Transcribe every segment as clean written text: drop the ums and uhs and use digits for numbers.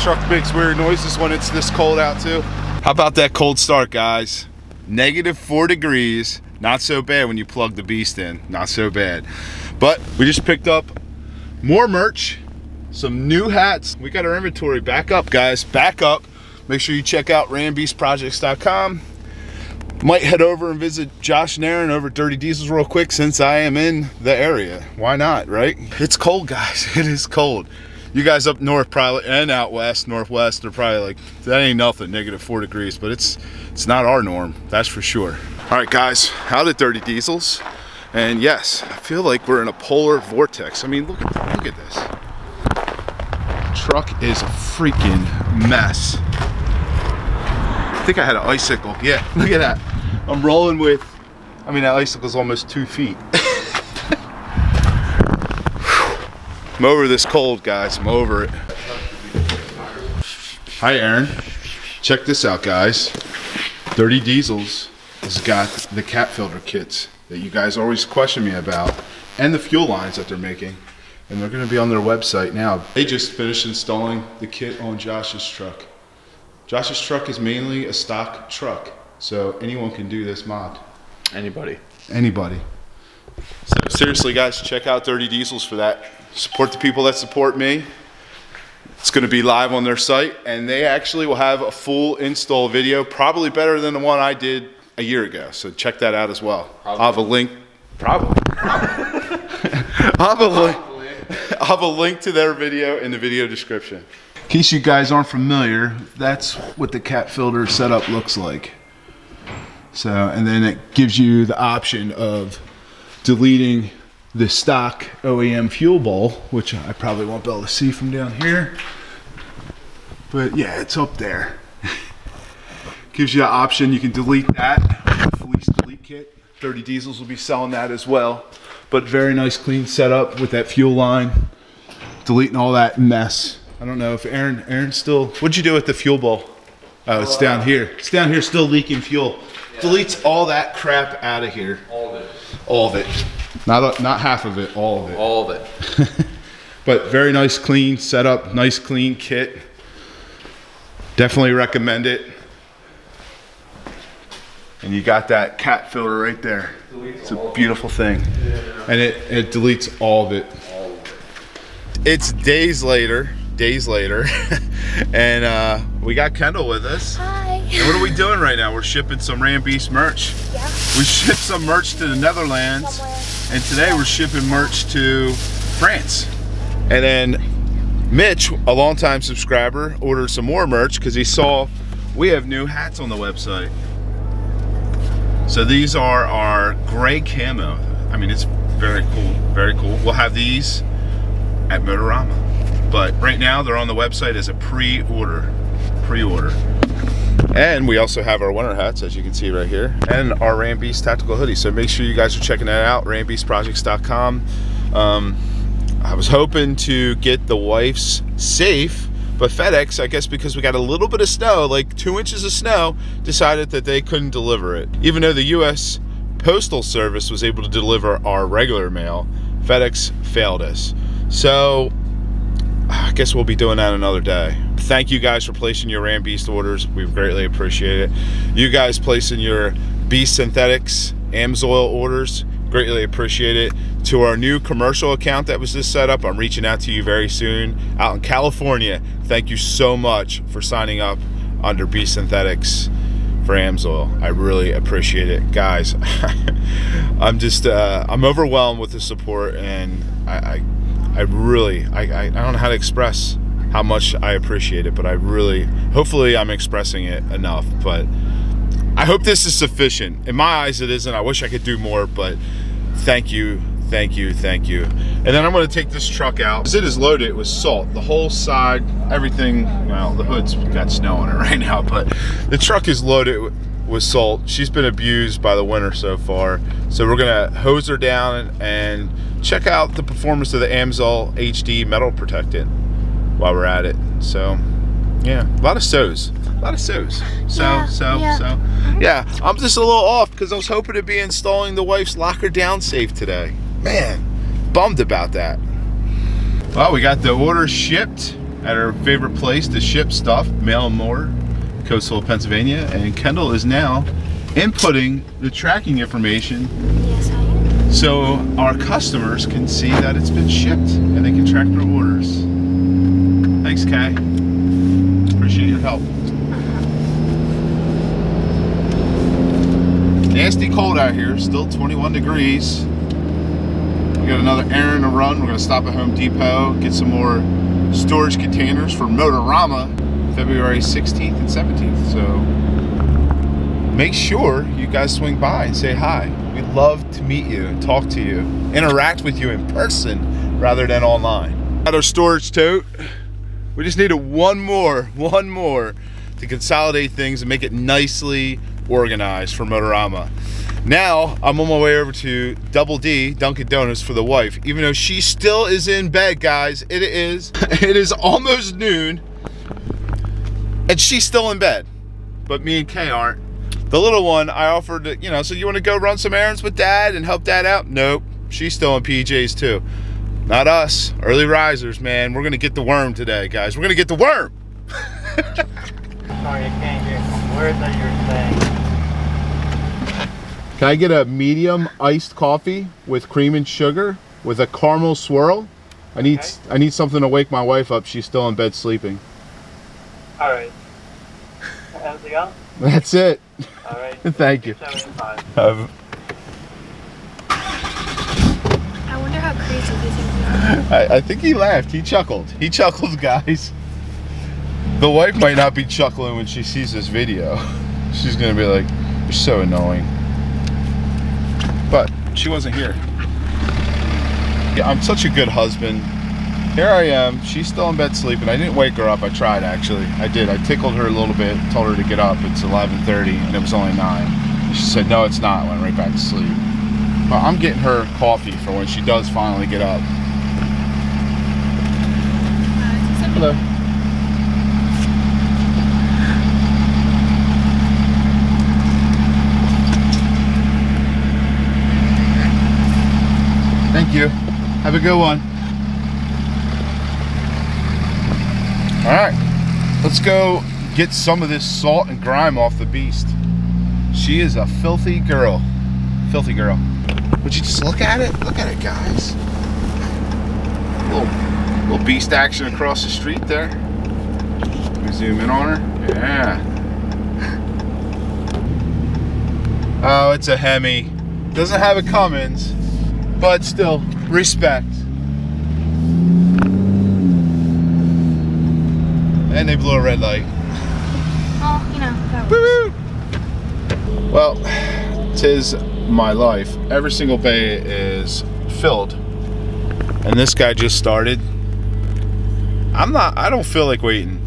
truck makes weird noises when it's this cold out too. How about that cold start, guys? -4 degrees. Not so bad when you plug the beast in. Not so bad. But we just picked up more merch, some new hats. We got our inventory back up, guys. Back up. Make sure you check out RandBeastProjects.com. Might head over and visit Josh and Aaron over at Dirty Diesels real quick since I am in the area. Why not, right? It's cold, guys. It is cold. You guys up north probably, and out west, northwest, are probably like, that ain't nothing, -4 degrees, but it's not our norm, that's for sure. All right, guys, out at Dirty Diesels, and yes, I feel like we're in a polar vortex. I mean, look at this. Truck is a freaking mess. I think I had an icicle. Yeah, look at that. I'm rolling with, I mean, that icicle's almost 2 feet. I'm over this cold, guys. I'm over it. Hi, Aaron. Check this out, guys. Dirty Diesels has got the cat filter kits that you guys always question me about, and the fuel lines that they're making. And they're gonna be on their website now. They just finished installing the kit on Josh's truck. Josh's truck is mainly a stock truck, so anyone can do this mod. Anybody. Anybody. So seriously, guys, check out Dirty Diesels for that. Support the people that support me. It's going to be live on their site, and they actually will have a full install video, probably better than the one I did a year ago. So check that out as well. Probably. I'll have a link. Probably. I'll have a link to their video in the video description. In case you guys aren't familiar, that's what the cat filter setup looks like. So, and then it gives you the option of deleting the stock OEM fuel bowl, which I probably won't be able to see from down here. But yeah, it's up there. Gives you an option, you can delete that. Police delete kit. Dirty Diesels will be selling that as well. But very nice clean setup with that fuel line. Deleting all that mess. I don't know if Aaron still, what'd you do with the fuel bowl? Oh, it's down here. It's down here still leaking fuel. Yeah. Deletes all that crap out of here. All of it. All of it. Not half of it, all of it. All of it. But very nice clean setup, nice clean kit. Definitely recommend it. And you got that cat filter right there. It's a beautiful thing. Yeah. And it deletes all of it. It's days later, and we got Kendall with us. Hi. And what are we doing right now? We're shipping some Ram Beast merch. Yeah. We shipped some merch to the Netherlands, and today we're shipping merch to France. And then Mitch, a longtime subscriber, ordered some more merch because he saw we have new hats on the website. So these are our gray camo. I mean, it's very cool, very cool. We'll have these at Motorama, but right now they're on the website as a pre-order. And we also have our winter hats, as you can see right here, and our Ram Beast tactical hoodie. So make sure you guys are checking that out, RandBeastProjects.com. I was hoping to get the wife's safe, but FedEx, I guess because we got a little bit of snow, like 2 inches of snow, decided that they couldn't deliver it. Even though the US Postal Service was able to deliver our regular mail, FedEx failed us. So I guess we'll be doing that another day. Thank you guys for placing your Ram Beast orders. We greatly appreciate it. You guys placing your Beast Synthetics AMSOIL orders, greatly appreciate it. To our new commercial account that was just set up, I'm reaching out to you very soon out in California. Thank you so much for signing up under Beast Synthetics for AMSOIL. I really appreciate it, guys. I'm overwhelmed with the support, and I don't know how to express how much I appreciate it, but hopefully I'm expressing it enough. But I hope this is sufficient. In my eyes it isn't. I wish I could do more, but thank you. And then I'm going to take this truck out because it is loaded with salt. The whole side, everything, well, the hood's got snow on it right now, but the truck is loaded with salt. She's been abused by the winter so far, so we're going to hose her down and check out the performance of the AMSOIL HD metal protectant while we're at it. So yeah, a lot of so's. So yeah, I'm just a little off because I was hoping to be installing the wife's locker down safe today. Man, bummed about that. Well, we got the order shipped at our favorite place to ship stuff, mail more, Coatesville, Pennsylvania, and Kendall is now inputting the tracking information. Yes, I am. So our customers can see that it's been shipped and they can track their orders. Thanks, Kay. Appreciate your help. Nasty cold out here, still 21 degrees. We got another errand to run. We're gonna stop at Home Depot, get some more storage containers for Motorama, February 16th and 17th. So make sure you guys swing by and say hi. We'd love to meet you and talk to you, interact with you in person rather than online. Got our storage tote. We just needed one more to consolidate things and make it nicely organized for Motorama. Now I'm on my way over to Double D, Dunkin' Donuts, for the wife, even though she still is in bed, guys. It is almost noon and she's still in bed, but me and Kay aren't. The little one, I offered to, you know, so you want to go run some errands with Dad and help Dad out? Nope, she's still in PJs too. Not us, early risers, man. We're gonna get the worm today, guys. We're gonna get the worm. Sorry, I can't hear some words that you're saying. Can I get a medium iced coffee with cream and sugar with a caramel swirl? I need something to wake my wife up. She's still in bed sleeping. All right. Anything else? That's it. All right. Thank you. 75. I wonder how crazy he thinks we are. I think he laughed. He chuckled. He chuckled, guys. The wife might not be chuckling when she sees this video. She's gonna be like, "You're so annoying." But she wasn't here. Yeah, I'm such a good husband. Here I am. She's still in bed sleeping. I didn't wake her up. I tried, actually. I did. I tickled her a little bit, told her to get up. It's 11:30 and it was only 9. She said, no, it's not. Went right back to sleep. But I'm getting her coffee for when she does finally get up. Hello. Thank you. Have a good one. All right, let's go get some of this salt and grime off the beast. She is a filthy girl. Filthy girl. Would you just look at it? Look at it, guys. Little beast action across the street there. Let me zoom in on her. Yeah. Oh, it's a Hemi. Doesn't have a Cummins, but still, respect. And they blew a red light. Oh, you know, that was... Woo! Well, 'tis my life. Every single bay is filled. And this guy just started. I don't feel like waiting.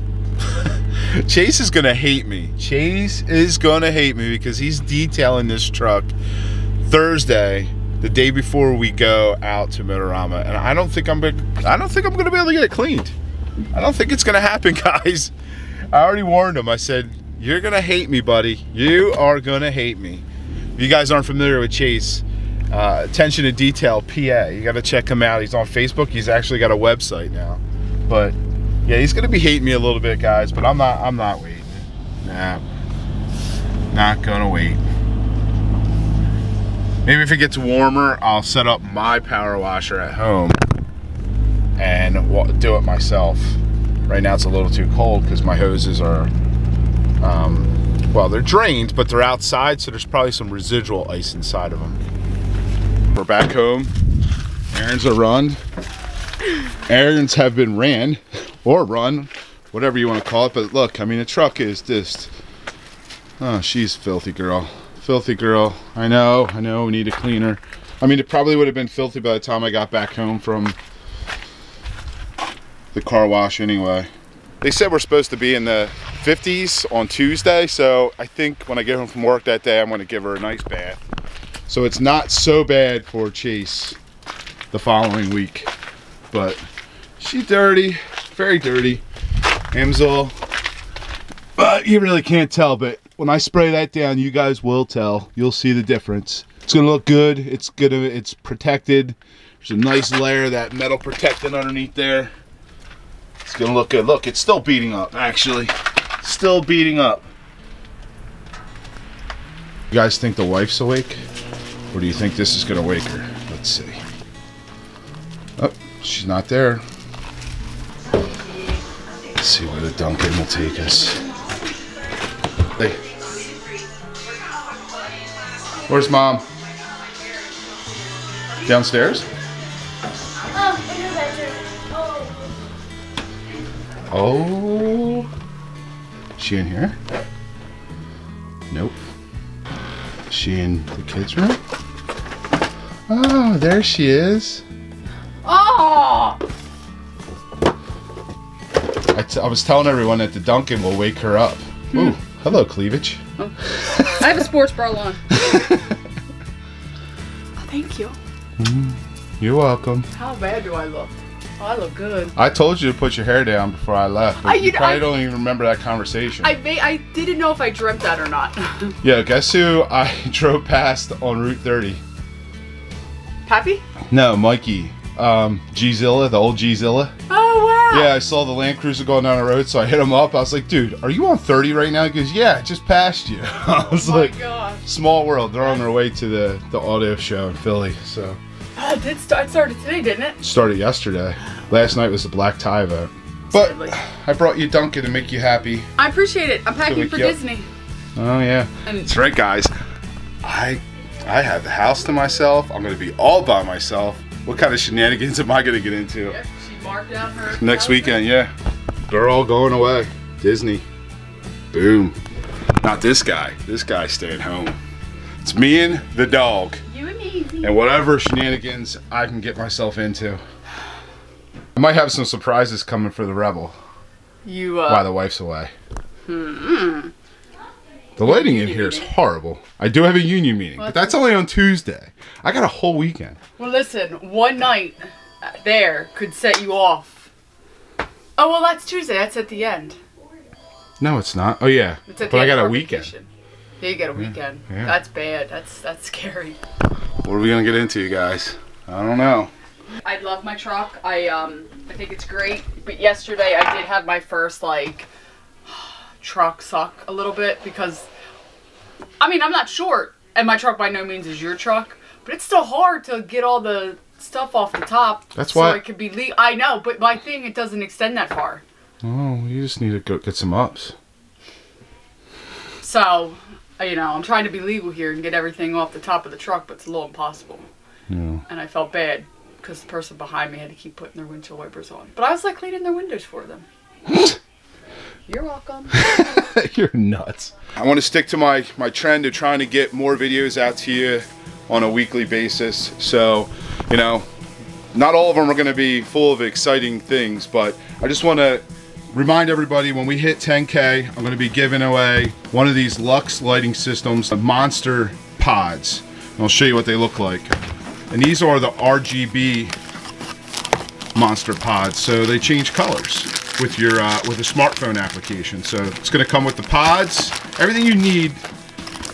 Chase is gonna hate me. Chase is gonna hate me because he's detailing this truck Thursday, the day before we go out to Motorama, and I don't think I'm gonna be able to get it cleaned. I don't think it's gonna happen, guys. I already warned him. I said, you're gonna hate me, buddy. You are gonna hate me. If you guys aren't familiar with Chase, Attention to Detail PA, you gotta check him out. He's on Facebook. He's actually got a website now. But yeah, he's gonna be hating me a little bit, guys, but I'm not waiting. Nah, not gonna wait. Maybe if it gets warmer, I'll set up my power washer at home and do it myself. Right now it's a little too cold because my hoses are, well, they're drained, but they're outside, so there's probably some residual ice inside of them. We're back home. Errands are run. Errands have been ran, or run, whatever you want to call it. But look, I mean, the truck is just, oh, she's a filthy girl. Filthy girl. I know, we need to clean her. I mean, it probably would have been filthy by the time I got back home from the car wash anyway. They said we're supposed to be in the 50s on Tuesday, so I think when I get home from work that day, I'm going to give her a nice bath. So it's not so bad for Chase the following week. But she's dirty, very dirty. Amsel. But you really can't tell, but when I spray that down, you guys will tell. You'll see the difference. It's gonna look good. It's protected. There's a nice layer of that metal protectant underneath there. It's gonna look good. Look, it's still beating up, actually. Still beating up. You guys think the wife's awake? Or do you think this is gonna wake her? Let's see. Oh, she's not there. Let's see where the Dunkin' will take us. Hey. Where's Mom? Downstairs? In your bedroom. Oh. Is she in here? Nope. Is she in the kids' room? Oh, there she is. Oh! I was telling everyone that the Dunkin' will wake her up. Ooh, hello, cleavage. Oh. I have a sports bra on. Oh, thank you. You're welcome. How bad do I look? Oh, I look good. I told you to put your hair down before I left, but you probably don't even remember that conversation. I didn't know if I dreamt that or not. Yeah, guess who I drove past on Route 30? Pappy? No, Mikey. G-Zilla, the old G-Zilla. Oh, wow. Yeah, I saw the Land Cruiser going down the road, so I hit him up. I was like, dude, are you on 30 right now? He goes, yeah, I just passed you. I was like, gosh. Small world. They're on their way to the auto show in Philly, so. It started today, didn't it? Started yesterday. Last night was the black tie vote. But I brought you Dunkin' to make you happy. I appreciate it. I'm packing for Disney. Oh, yeah. That's right, guys. I have the house to myself. I'm going to be all by myself. What kind of shenanigans am I going to get into? Yep, she marked out her Next weekend, yeah. They're all going away. Disney. Boom. Not this guy. This guy's staying home. It's me and the dog. You and me. And whatever shenanigans I can get myself into. I might have some surprises coming for the Rebel. While the wife's away. The lighting in here is horrible. I do have a union meeting, but that's only on Tuesday. I got a whole weekend. Well, listen, one night there could set you off. Oh, well, that's Tuesday. That's at the end. No, it's not. Oh, yeah. But I got a weekend. Vacation. Yeah, you got a weekend. Yeah. That's bad. That's scary. What are we going to get into, you guys? I don't know. I love my truck. I think it's great. But yesterday I did have my first, like, truck suck a little bit because, I mean, I'm not short. And my truck by no means is your truck. But it's still hard to get all the stuff off the top. That's why. So it could be I know, but my thing, it doesn't extend that far. Oh, you just need to go get some ups. So, you know, I'm trying to be legal here and get everything off the top of the truck, but it's a little impossible. Yeah. And I felt bad because the person behind me had to keep putting their windshield wipers on. But I was like cleaning their windows for them. You're welcome. You're nuts. I want to stick to my trend of trying to get more videos out to you on a weekly basis. So, you know, not all of them are going to be full of exciting things, but I just want to remind everybody when we hit 10K, I'm going to be giving away one of these Lux lighting systems, monster pods. And I'll show you what they look like. And these are the RGB monster pods, so they change colors with your with a smartphone application. So it's going to come with the pods, everything you need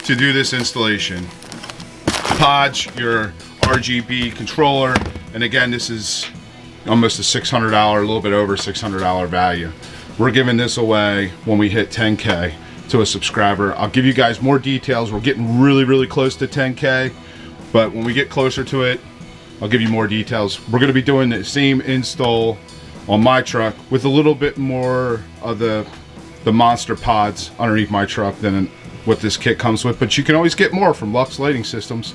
to do this installation. Pods, your RGB controller, and again, this is almost a $600, a little bit over $600 value. We're giving this away when we hit 10K to a subscriber. I'll give you guys more details. We're getting really close to 10K, but when we get closer to it, I'll give you more details. We're going to be doing the same install on my truck with a little bit more of the monster pods underneath my truck than what this kit comes with, but you can always get more from Lux Lighting Systems.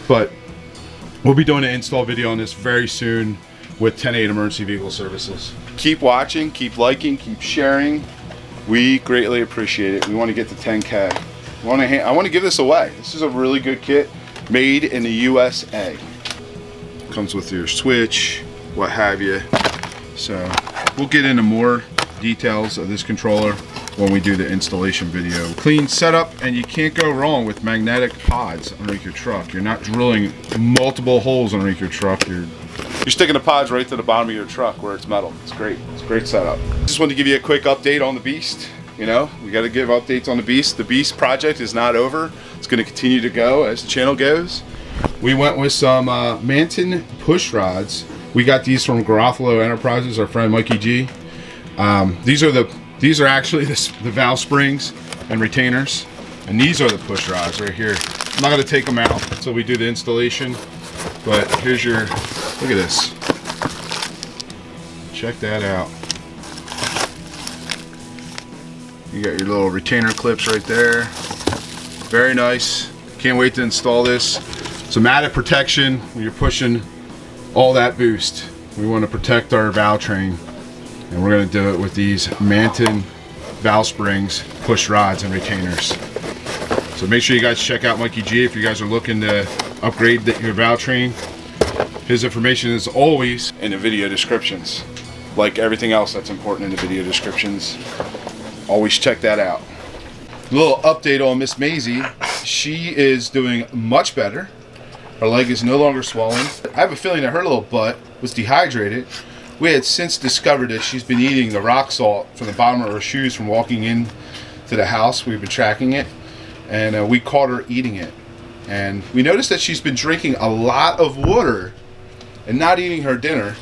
But we'll be doing an install video on this very soon with 10-8 Emergency Vehicle Services. Keep watching, keep liking, keep sharing. We greatly appreciate it. We want to get to 10K. I want to give this away. This is a really good kit made in the USA. Comes with your switch, what have you. So we'll get into more details of this controller when we do the installation video. Clean setup, and you can't go wrong with magnetic pods underneath your truck. You're not drilling multiple holes underneath your truck. You're sticking the pods right to the bottom of your truck where it's metal. It's great. It's a great setup. Just wanted to give you a quick update on the Beast. You know, we got to give updates on the Beast. The Beast project is not over. It's going to continue to go as the channel goes. We went with some Manton push rods. We got these from Garofalo Enterprises, our friend Mikey G. These are actually the valve springs and retainers, and these are the push rods right here. I'm not gonna take them out until we do the installation, but here's your, look at this. Check that out. You got your little retainer clips right there. Very nice. Can't wait to install this. Some added protection when you're pushing all that boost. We want to protect our valve train, and we're going to do it with these Manton valve springs, push rods, and retainers. So make sure you guys check out Mikey G if you guys are looking to upgrade your valve train. His information is always in the video descriptions. Like everything else that's important in the video descriptions, always check that out. A little update on Miss Maisie. She is doing much better. Her leg is no longer swollen. I have a feeling that her little butt was dehydrated. We had since discovered that she's been eating the rock salt from the bottom of her shoes from walking in to the house. We've been tracking it, and we caught her eating it. And we noticed that she's been drinking a lot of water and not eating her dinner.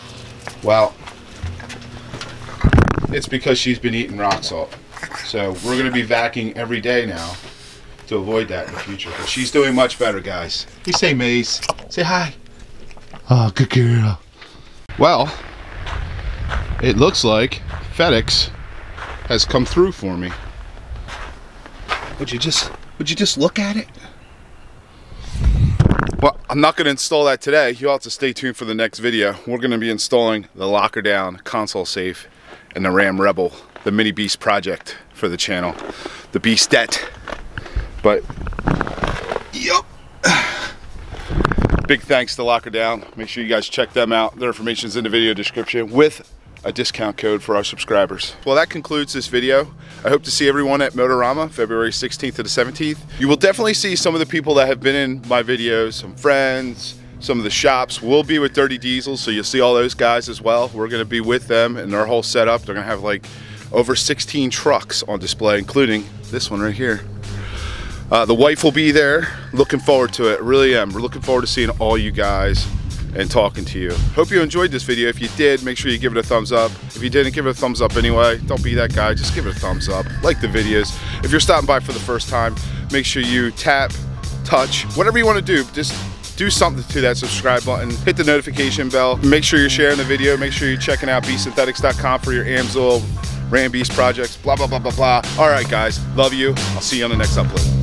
Well, it's because she's been eating rock salt. So we're going to be vacuuming every day now to avoid that in the future. But she's doing much better, guys. You say Maze. Say hi. Oh, good girl. Well, it looks like FedEx has come through for me. Would you just look at it? Well, I'm not going to install that today. You'll have to stay tuned for the next video. We're going to be installing the locker down console safe and the Ram Rebel, the mini beast project for the channel, the Beastette. But yep, big thanks to Locker Down. Make sure you guys check them out. Their information is in the video description with a discount code for our subscribers. Well, that concludes this video. I hope to see everyone at Motorama February 16th to the 17th. You will definitely see some of the people that have been in my videos, some friends, some of the shops will be with Dirty Diesel, so you'll see all those guys as well. We're going to be with them and their whole setup. They're going to have like over 16 trucks on display, including this one right here. The wife will be there. Looking forward to it, really am. We're looking forward to seeing all you guys and talking to you. Hope you enjoyed this video. If you did, make sure you give it a thumbs up. If you didn't, give it a thumbs up anyway. Don't be that guy, just give it a thumbs up. Like the videos. If you're stopping by for the first time, make sure you tap, touch, whatever you want to do. Just do something to that subscribe button. Hit the notification bell. Make sure you're sharing the video. Make sure you're checking out beastsynthetics.com for your AMSOIL Ram Beast projects. Blah, blah, blah, blah, blah. All right, guys. Love you. I'll see you on the next upload.